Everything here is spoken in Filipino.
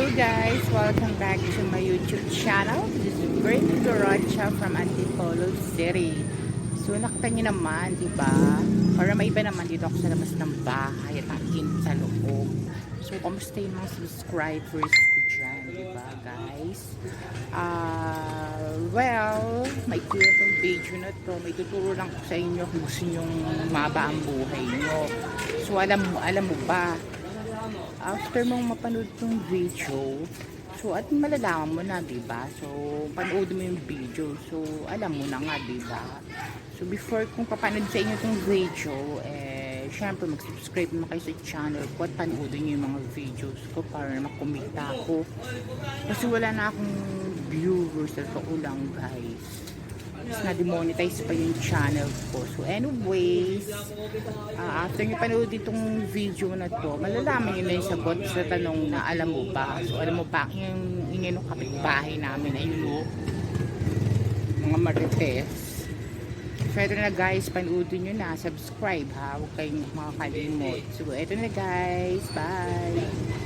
Hey guys, welcome back to my YouTube channel. This is Britney Gorocha from Antipolo City. So nakita niyo naman, di ba? Para may iba naman dito ako sa labas ng bahay at ang init sa loob. So kamusta yung mga subscribers ko dyan, di ba guys? Well, may clear itong video na to. May tuturo lang ko sa inyo kung gusto nyong maba ang buhay nyo. So alam mo ba, after mong mapanood tong video, so at malalaman mo na, diba? So, panood mo yung video. So, alam mo na nga, diba? So, before kung papanood sa inyo tong video, syempre mag-subscribe naman kayo sa channel ko at panoodin nyo yung mga videos ko para makumita ako. Kasi wala na akong viewers, totoo lang, guys. Na-demonetize pa yung channel ko. So anyways, after nyo panood itong video na to, malalaman nyo na yung sagot sa tanong na alam mo ba. So alam mo ba, yung ng kapitbahay namin ay yun, mga marites. So ito na guys, panoodin nyo na, subscribe ha, huwag kayong makakalimot. So ito na guys, bye!